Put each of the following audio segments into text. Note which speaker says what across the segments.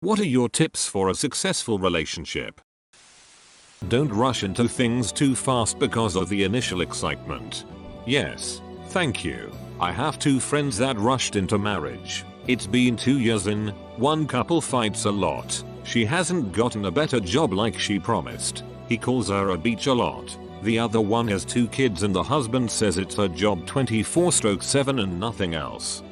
Speaker 1: What are your tips for a successful relationship? Don't rush into things too fast because of the initial excitement. Yes, thank you. I have 2 friends that rushed into marriage. It's been 2 years in, one couple fights a lot. She hasn't gotten a better job like she promised. He calls her a beach a lot. The other one has 2 kids and the husband says it's her job 24/7 and nothing else.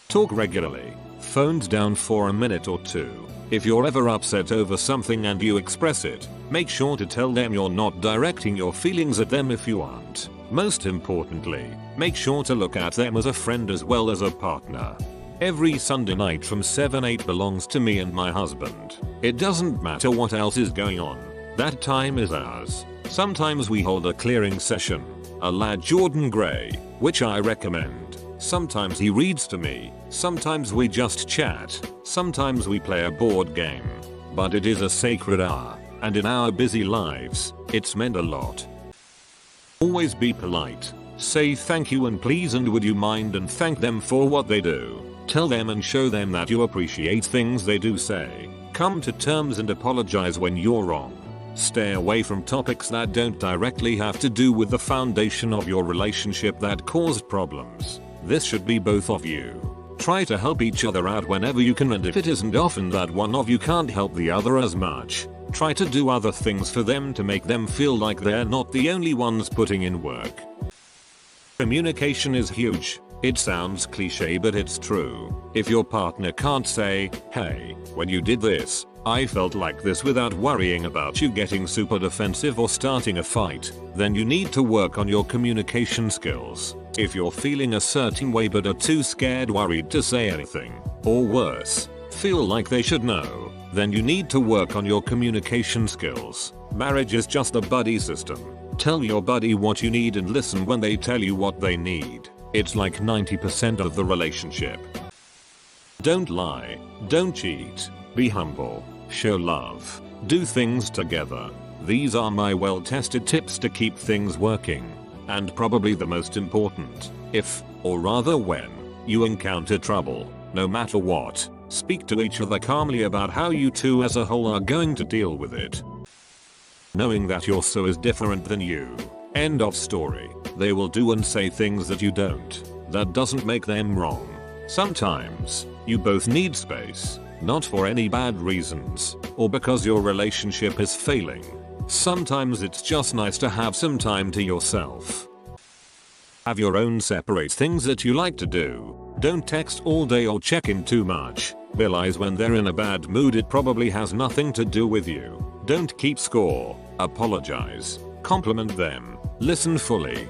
Speaker 1: Talk regularly. Phones down for a minute or 2. If you're ever upset over something and you express it, make sure to tell them you're not directing your feelings at them if you aren't. Most importantly, make sure to look at them as a friend as well as a partner. Every Sunday night from 7-8 belongs to me and my husband. It doesn't matter what else is going on. That time is ours. Sometimes we hold a clearing session, a la Jordan Gray, which I recommend. Sometimes he reads to me, sometimes we just chat, sometimes we play a board game. But it is a sacred hour, and in our busy lives, it's meant a lot. Always be polite. Say thank you and please and would you mind and thank them for what they do. Tell them and show them that you appreciate things they do say. Come to terms and apologize when you're wrong. Stay away from topics that don't directly have to do with the foundation of your relationship that caused problems. This should be both of you. Try to help each other out whenever you can, and if it isn't often that one of you can't help the other as much, try to do other things for them to make them feel like they're not the only ones putting in work. Communication is huge. It sounds cliche but it's true. If your partner can't say, hey, when you did this, I felt like this without worrying about you getting super defensive or starting a fight, then you need to work on your communication skills. If you're feeling a certain way but are too scared worried to say anything, or worse, feel like they should know, then you need to work on your communication skills. Marriage is just a buddy system. Tell your buddy what you need and listen when they tell you what they need. It's like 90% of the relationship. Don't lie. Don't cheat. Be humble. Show love. Do things together. These are my well-tested tips to keep things working. And probably the most important, if, or rather when, you encounter trouble, no matter what, speak to each other calmly about how you two as a whole are going to deal with it. Knowing that your so is different than you. End of story. They will do and say things that you don't. That doesn't make them wrong. Sometimes, you both need space, not for any bad reasons, or because your relationship is failing. Sometimes it's just nice to have some time to yourself. Have your own separate things that you like to do. Don't text all day or check in too much. Realize when they're in a bad mood it probably has nothing to do with you. Don't keep score. Apologize. Compliment them. Listen fully.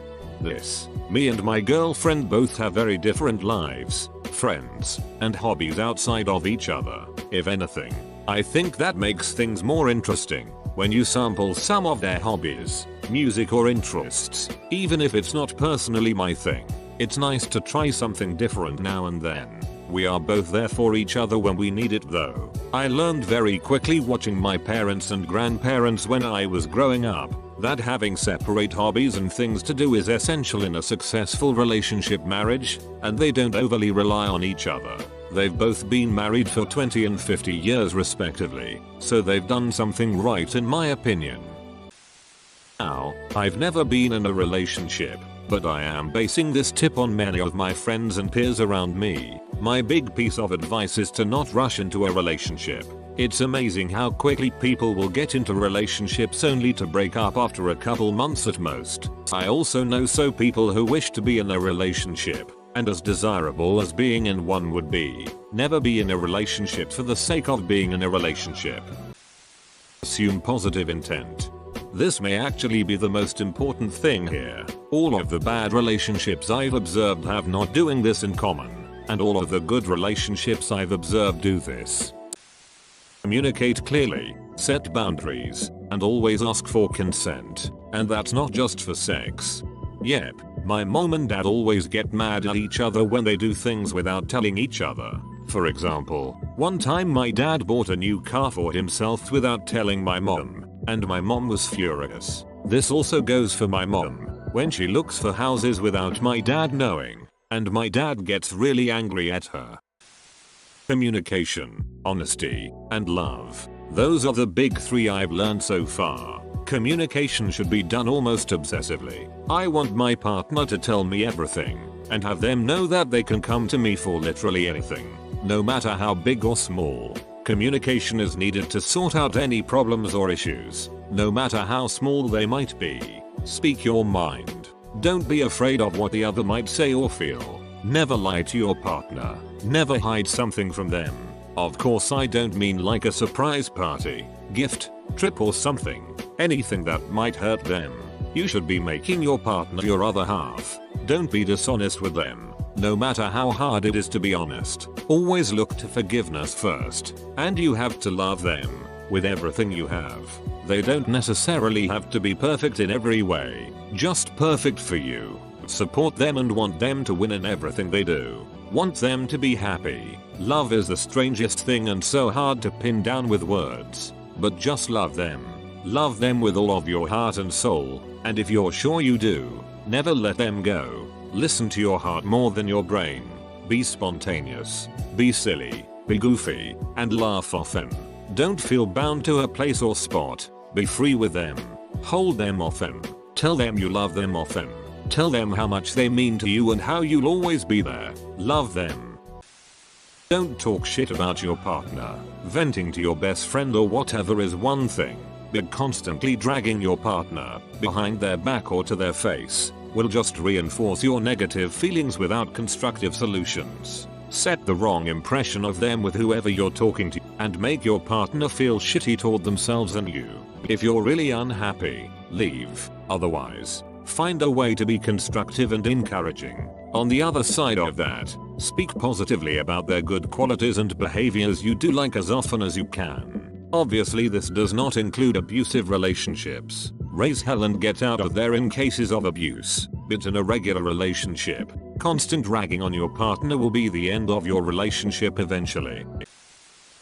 Speaker 1: Me and my girlfriend both have very different lives, friends, and hobbies outside of each other. If anything, I think that makes things more interesting when you sample some of their hobbies, music or interests. Even if it's not personally my thing, it's nice to try something different now and then. We are both there for each other when we need it though. I learned very quickly watching my parents and grandparents when I was growing up that having separate hobbies and things to do is essential in a successful relationship marriage, and they don't overly rely on each other. They've both been married for 20 and 50 years respectively, so they've done something right in my opinion. Now, I've never been in a relationship, but I am basing this tip on many of my friends and peers around me. My big piece of advice is to not rush into a relationship. It's amazing how quickly people will get into relationships only to break up after a couple months at most. I also know so people who wish to be in a relationship, and as desirable as being in one would be, never be in a relationship for the sake of being in a relationship. Assume positive intent. This may actually be the most important thing here. All of the bad relationships I've observed have not doing this in common, and all of the good relationships I've observed do this. Communicate clearly, set boundaries, and always ask for consent. And that's not just for sex. Yep, my mom and dad always get mad at each other when they do things without telling each other. For example, one time my dad bought a new car for himself without telling my mom, and my mom was furious. This also goes for my mom, when she looks for houses without my dad knowing, and my dad gets really angry at her. Communication, honesty, and love. Those are the big three I've learned so far. Communication should be done almost obsessively. I want my partner to tell me everything, and have them know that they can come to me for literally anything, no matter how big or small. Communication is needed to sort out any problems or issues, no matter how small they might be. Speak your mind. Don't be afraid of what the other might say or feel. Never lie to your partner. Never hide something from them. Of course, I don't mean like a surprise party, gift, trip or something. Anything that might hurt them. You should be making your partner your other half. Don't be dishonest with them. No matter how hard it is to be honest, always look to forgiveness first. And you have to love them with everything you have. They don't necessarily have to be perfect in every way, just perfect for you. Support them and want them to win in everything they do. Want them to be happy. Love is the strangest thing and so hard to pin down with words. But just love them. Love them with all of your heart and soul, and if you're sure you do, never let them go. Listen to your heart more than your brain. Be spontaneous. Be silly. Be goofy. And laugh often. Don't feel bound to a place or spot. Be free with them. Hold them often. Tell them you love them often. Tell them how much they mean to you and how you'll always be there. Love them. Don't talk shit about your partner. Venting to your best friend or whatever is one thing, but constantly dragging your partner behind their back or to their face will just reinforce your negative feelings without constructive solutions. Set the wrong impression of them with whoever you're talking to and make your partner feel shitty toward themselves and you. If you're really unhappy, leave. Otherwise, find a way to be constructive and encouraging. On the other side of that, speak positively about their good qualities and behaviors you do like as often as you can. Obviously, this does not include abusive relationships. Raise hell and get out of there in cases of abuse. But in a regular relationship, constant ragging on your partner will be the end of your relationship eventually.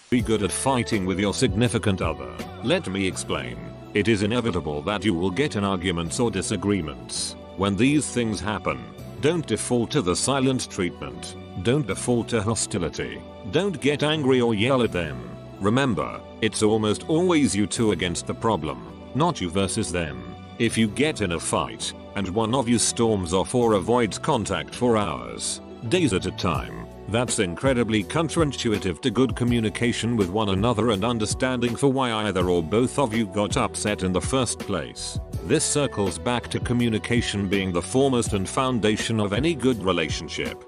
Speaker 1: Be good at fighting with your significant other. Let me explain. It is inevitable that you will get in arguments or disagreements. When these things happen, don't default to the silent treatment. Don't default to hostility. Don't get angry or yell at them. Remember, it's almost always you two against the problem, not you versus them. If you get in a fight, and one of you storms off or avoids contact for hours, days at a time, that's incredibly counterintuitive to good communication with one another and understanding for why either or both of you got upset in the first place. This circles back to communication being the foremost and foundation of any good relationship.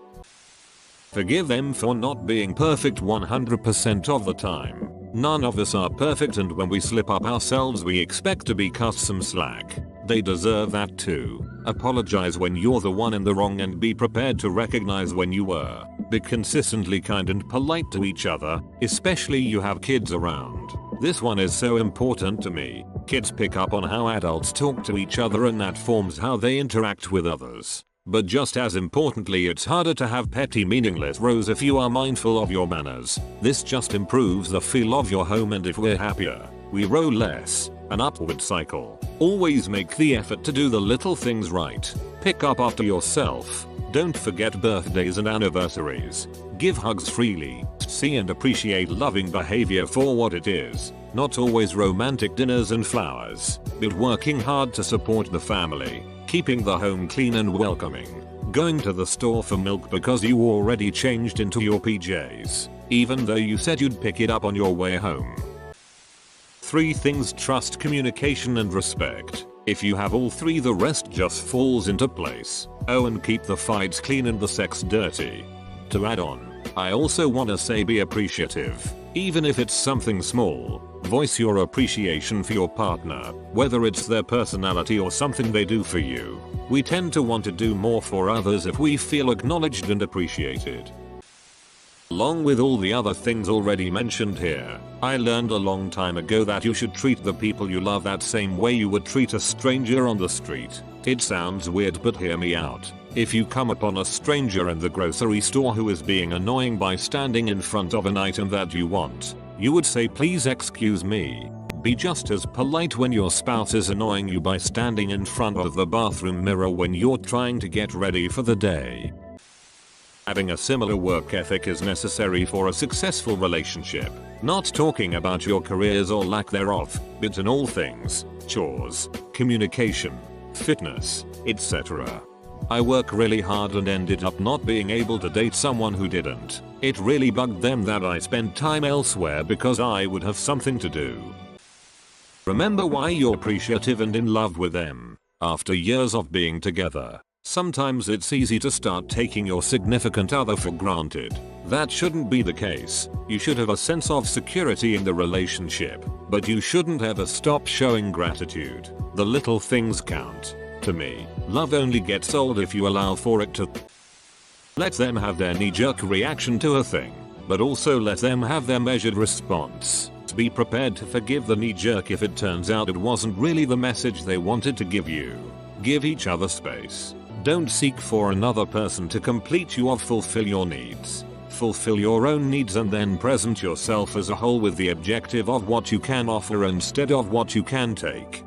Speaker 1: Forgive them for not being perfect 100% of the time. None of us are perfect, and when we slip up ourselves we expect to be cut some slack. They deserve that too. Apologize when you're the one in the wrong and be prepared to recognize when you were. Be consistently kind and polite to each other, especially you have kids around. This one is so important to me. Kids pick up on how adults talk to each other and that forms how they interact with others. But just as importantly, it's harder to have petty meaningless rows if you are mindful of your manners. This just improves the feel of your home, and if we're happier, we row less. An upward cycle. Always make the effort to do the little things right. Pick up after yourself. Don't forget birthdays and anniversaries. Give hugs freely. See and appreciate loving behavior for what it is. Not always romantic dinners and flowers, but working hard to support the family. Keeping the home clean and welcoming. Going to the store for milk because you already changed into your PJs, even though you said you'd pick it up on your way home. 3 things: trust, communication, and respect. If you have all 3, the rest just falls into place. Oh, and keep the fights clean and the sex dirty. To add on, I also wanna say be appreciative. Even if it's something small, voice your appreciation for your partner, whether it's their personality or something they do for you. We tend to want to do more for others if we feel acknowledged and appreciated. Along with all the other things already mentioned here, I learned a long time ago that you should treat the people you love that same way you would treat a stranger on the street. It sounds weird, but hear me out. If you come upon a stranger in the grocery store who is being annoying by standing in front of an item that you want, you would say, "Please excuse me." Be just as polite when your spouse is annoying you by standing in front of the bathroom mirror when you're trying to get ready for the day. Having a similar work ethic is necessary for a successful relationship. Not talking about your careers or lack thereof, but in all things, chores, communication, fitness, etc. I work really hard and ended up not being able to date someone who didn't. It really bugged them that I spent time elsewhere because I would have something to do. Remember why you're appreciative and in love with them. After years of being together, sometimes it's easy to start taking your significant other for granted. That shouldn't be the case. You should have a sense of security in the relationship, but you shouldn't ever stop showing gratitude. The little things count. To me, love only gets old if you allow for it to. Let them have their knee-jerk reaction to a thing, but also let them have their measured response. Be prepared to forgive the knee-jerk if it turns out it wasn't really the message they wanted to give you. Give each other space. Don't seek for another person to complete you or fulfill your needs. Fulfill your own needs and then present yourself as a whole with the objective of what you can offer instead of what you can take.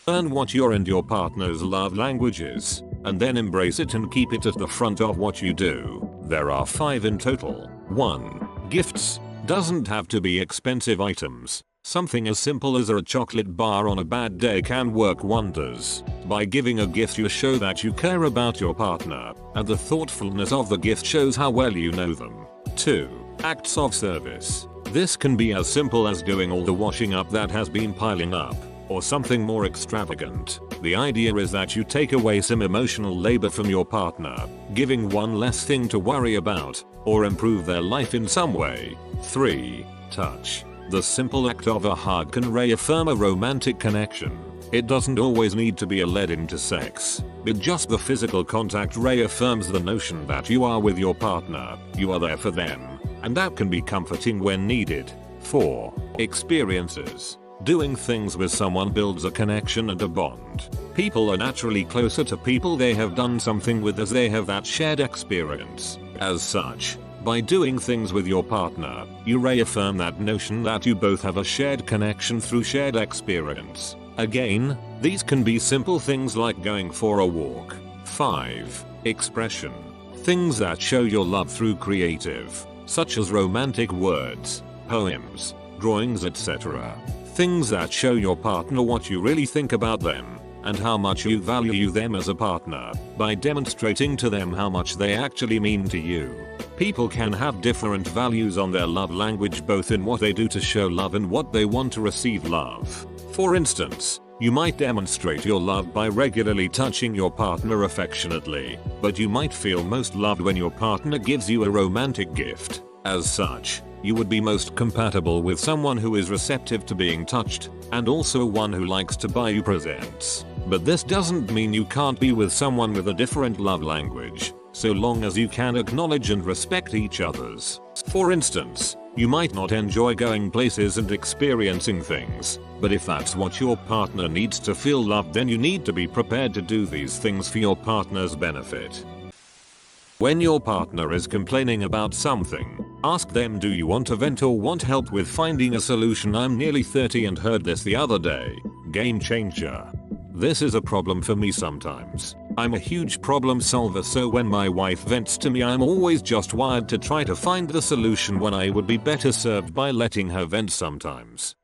Speaker 1: Learn what your and your partner's love language is, and then embrace it and keep it at the front of what you do. There are 5 in total. 1. Gifts. Doesn't have to be expensive items. Something as simple as a chocolate bar on a bad day can work wonders. By giving a gift you show that you care about your partner, and the thoughtfulness of the gift shows how well you know them. 2. Acts of service. This can be as simple as doing all the washing up that has been piling up, or something more extravagant. The idea is that you take away some emotional labor from your partner, giving one less thing to worry about, or improve their life in some way. 3. Touch. The simple act of a hug can reaffirm a romantic connection. It doesn't always need to be led into sex, but just the physical contact reaffirms the notion that you are with your partner, you are there for them, and that can be comforting when needed. 4. Experiences. Doing things with someone builds a connection and a bond. People are naturally closer to people they have done something with as they have that shared experience. As such, by doing things with your partner, you reaffirm that notion that you both have a shared connection through shared experience. Again, these can be simple things like going for a walk. 5. Expression. Things that show your love through creative, such as romantic words, poems, drawings, etc. Things that show your partner what you really think about them, and how much you value them as a partner, by demonstrating to them how much they actually mean to you. People can have different values on their love language, both in what they do to show love and what they want to receive love. For instance, you might demonstrate your love by regularly touching your partner affectionately, but you might feel most loved when your partner gives you a romantic gift. As such, you would be most compatible with someone who is receptive to being touched, and also one who likes to buy you presents. But this doesn't mean you can't be with someone with a different love language, so long as you can acknowledge and respect each other's. For instance, you might not enjoy going places and experiencing things, but if that's what your partner needs to feel loved, then you need to be prepared to do these things for your partner's benefit. When your partner is complaining about something, ask them, do you want to vent or want help with finding a solution? I'm nearly 30 and heard this the other day. Game changer. This is a problem for me sometimes. I'm a huge problem solver, so when my wife vents to me, I'm always just wired to try to find the solution when I would be better served by letting her vent sometimes.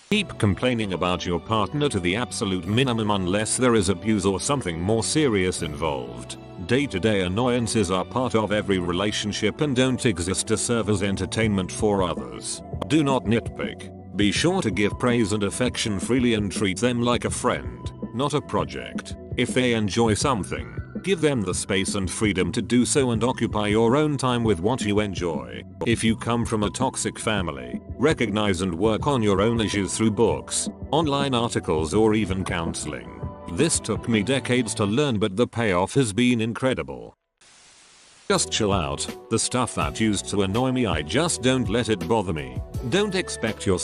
Speaker 1: Keep complaining about your partner to the absolute minimum unless there is abuse or something more serious involved. Day-to-day annoyances are part of every relationship and don't exist to serve as entertainment for others. Do not nitpick. Be sure to give praise and affection freely and treat them like a friend, not a project. If they enjoy something, give them the space and freedom to do so and occupy your own time with what you enjoy. If you come from a toxic family, recognize and work on your own issues through books, online articles, or even counseling. This took me decades to learn, but the payoff has been incredible. Just chill out. The stuff that used to annoy me, I just don't let it bother me. Don't expect your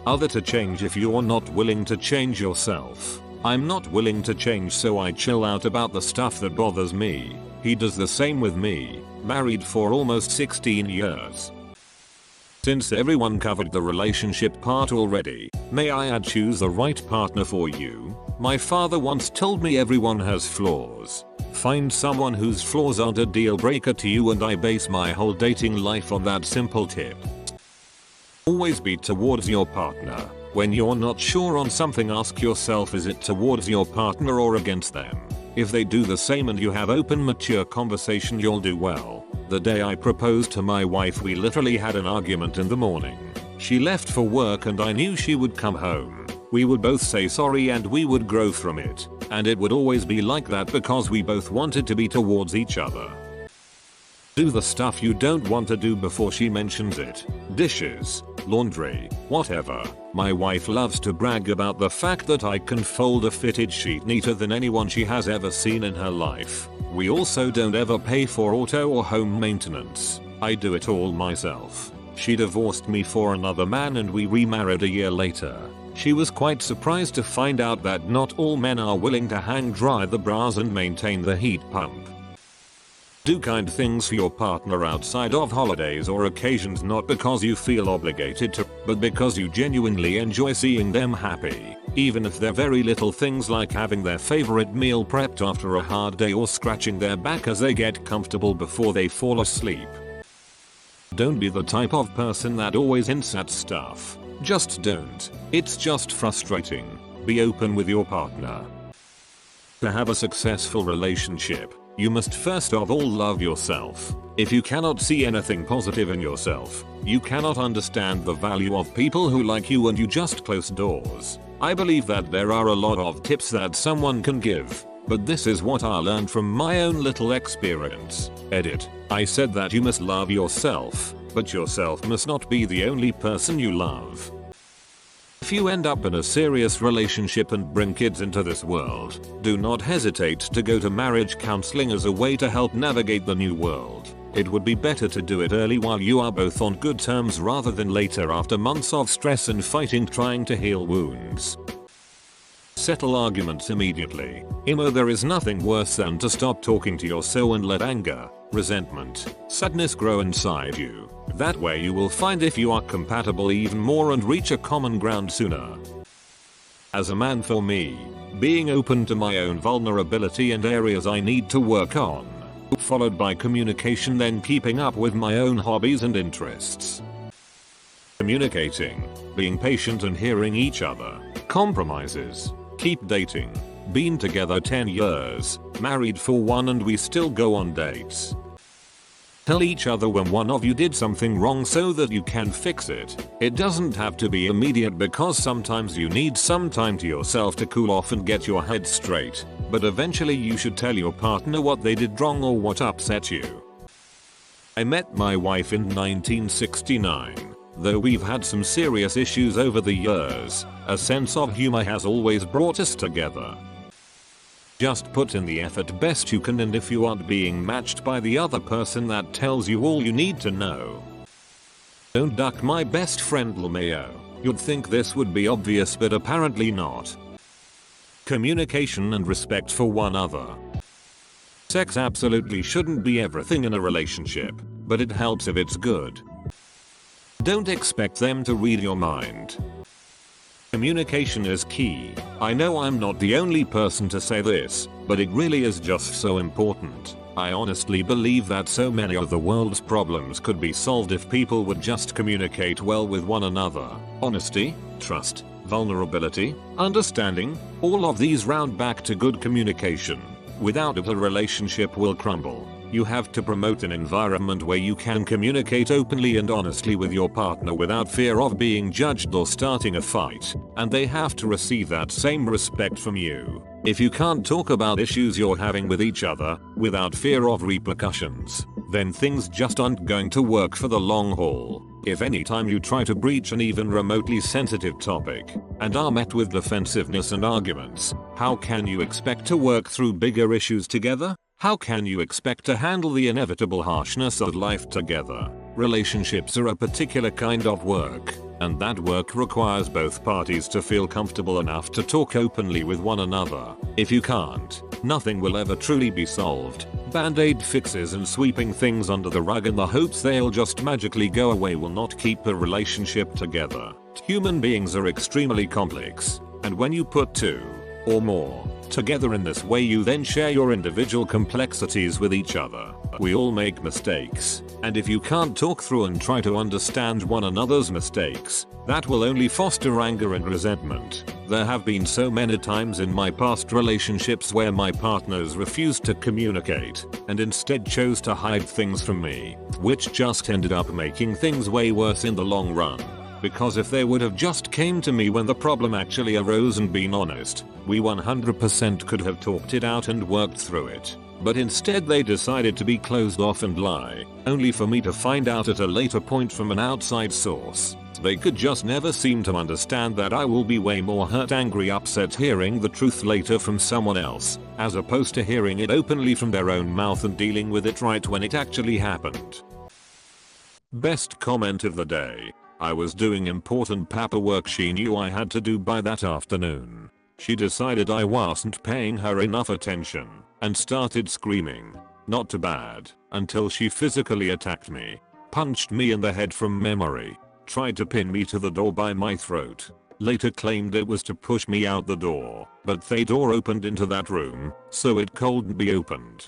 Speaker 1: other to change if you're not willing to change yourself. I'm not willing to change, so I chill out about the stuff that bothers me. He does the same with me. Married for almost 16 years. Since everyone covered the relationship part already, may I add, choose the right partner for you. My father once told me everyone has flaws. Find someone whose flaws aren't a deal breaker to you, and I base my whole dating life on that simple tip. Always be towards your partner. When you're not sure on something, ask yourself, is it towards your partner or against them? If they do the same and you have open, mature conversation, you'll do well. The day I proposed to my wife, we literally had an argument in the morning. She left for work and I knew she would come home. We would both say sorry and we would grow from it. And it would always be like that because we both wanted to be towards each other. Do the stuff you don't want to do before she mentions it. Dishes, laundry, whatever. My wife loves to brag about the fact that I can fold a fitted sheet neater than anyone she has ever seen in her life. We also don't ever pay for auto or home maintenance. I do it all myself. She divorced me for another man and we remarried a year later. She was quite surprised to find out that not all men are willing to hang dry the bras and maintain the heat pump. Do kind things for your partner outside of holidays or occasions, not because you feel obligated to, but because you genuinely enjoy seeing them happy. Even if they're very little things like having their favorite meal prepped after a hard day or scratching their back as they get comfortable before they fall asleep. Don't be the type of person that always hints at stuff. Just don't. It's just frustrating. Be open with your partner. To have a successful relationship, you must first of all love yourself. If you cannot see anything positive in yourself, you cannot understand the value of people who like you and you just close doors. I believe that there are a lot of tips that someone can give, but this is what I learned from my own little experience. Edit. I said that you must love yourself, but yourself must not be the only person you love. If you end up in a serious relationship and bring kids into this world, do not hesitate to go to marriage counseling as a way to help navigate the new world. It would be better to do it early while you are both on good terms rather than later after months of stress and fighting trying to heal wounds. Settle arguments immediately. There is nothing worse than to stop talking to your soul and let anger, resentment, sadness grow inside you. That way you will find if you are compatible even more and reach a common ground sooner. As a man, for me, being open to my own vulnerability and areas I need to work on, followed by communication, then keeping up with my own hobbies and interests. Communicating, being patient and hearing each other, compromises, keep dating, been together 10 years, married for 1 and we still go on dates. Tell each other when one of you did something wrong so that you can fix it. It doesn't have to be immediate because sometimes you need some time to yourself to cool off and get your head straight, but eventually you should tell your partner what they did wrong or what upset you. I met my wife in 1969. Though we've had some serious issues over the years, a sense of humor has always brought us together. Just put in the effort best you can, and if you aren't being matched by the other person, that tells you all you need to know. Don't duck my best friend LMAO. You'd think this would be obvious, but apparently not. Communication and respect for one another. Sex absolutely shouldn't be everything in a relationship, but it helps if it's good. Don't expect them to read your mind. Communication is key. I know I'm not the only person to say this, but it really is just so important. I honestly believe that so many of the world's problems could be solved if people would just communicate well with one another. Honesty, trust, vulnerability, understanding, all of these round back to good communication. Without it, a relationship will crumble. You have to promote an environment where you can communicate openly and honestly with your partner without fear of being judged or starting a fight, and they have to receive that same respect from you. If you can't talk about issues you're having with each other without fear of repercussions, then things just aren't going to work for the long haul. If anytime you try to breach an even remotely sensitive topic and are met with defensiveness and arguments, how can you expect to work through bigger issues together? How can you expect to handle the inevitable harshness of life together? Relationships are a particular kind of work, and that work requires both parties to feel comfortable enough to talk openly with one another. If you can't, nothing will ever truly be solved. Band-aid fixes and sweeping things under the rug in the hopes they'll just magically go away will not keep a relationship together. Human beings are extremely complex, and when you put two or more Together in this way you then share your individual complexities with each other. We all make mistakes, and if you can't talk through and try to understand one another's mistakes, that will only foster anger and resentment. There have been so many times in my past relationships where my partners refused to communicate and instead chose to hide things from me, which just ended up making things way worse in the long run. Because if they would have just came to me when the problem actually arose and been honest, we 100% could have talked it out and worked through it. But instead they decided to be closed off and lie, only for me to find out at a later point from an outside source. They could just never seem to understand that I will be way more hurt, angry, upset hearing the truth later from someone else, as opposed to hearing it openly from their own mouth and dealing with it right when it actually happened. Best comment of the day. I was doing important paperwork she knew I had to do by that afternoon. She decided I wasn't paying her enough attention and started screaming. Not too bad, until she physically attacked me, punched me in the head from memory, tried to pin me to the door by my throat, later claimed it was to push me out the door, but the door opened into that room, so it couldn't be opened.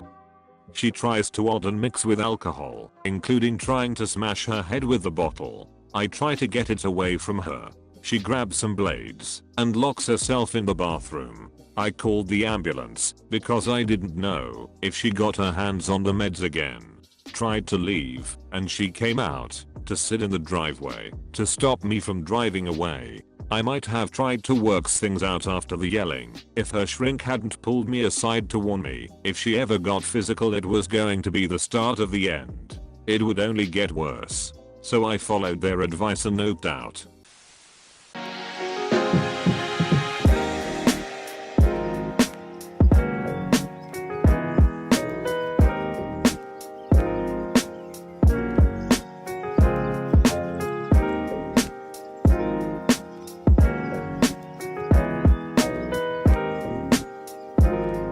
Speaker 1: She tries to odd and mix with alcohol, including trying to smash her head with the bottle. I try to get it away from her. She grabs some blades and locks herself in the bathroom. I called the ambulance because I didn't know if she got her hands on the meds again. Tried to leave, and she came out to sit in the driveway to stop me from driving away. I might have tried to work things out after the yelling if her shrink hadn't pulled me aside to warn me if she ever got physical it was going to be the start of the end. It would only get worse. So I followed their advice and opted out.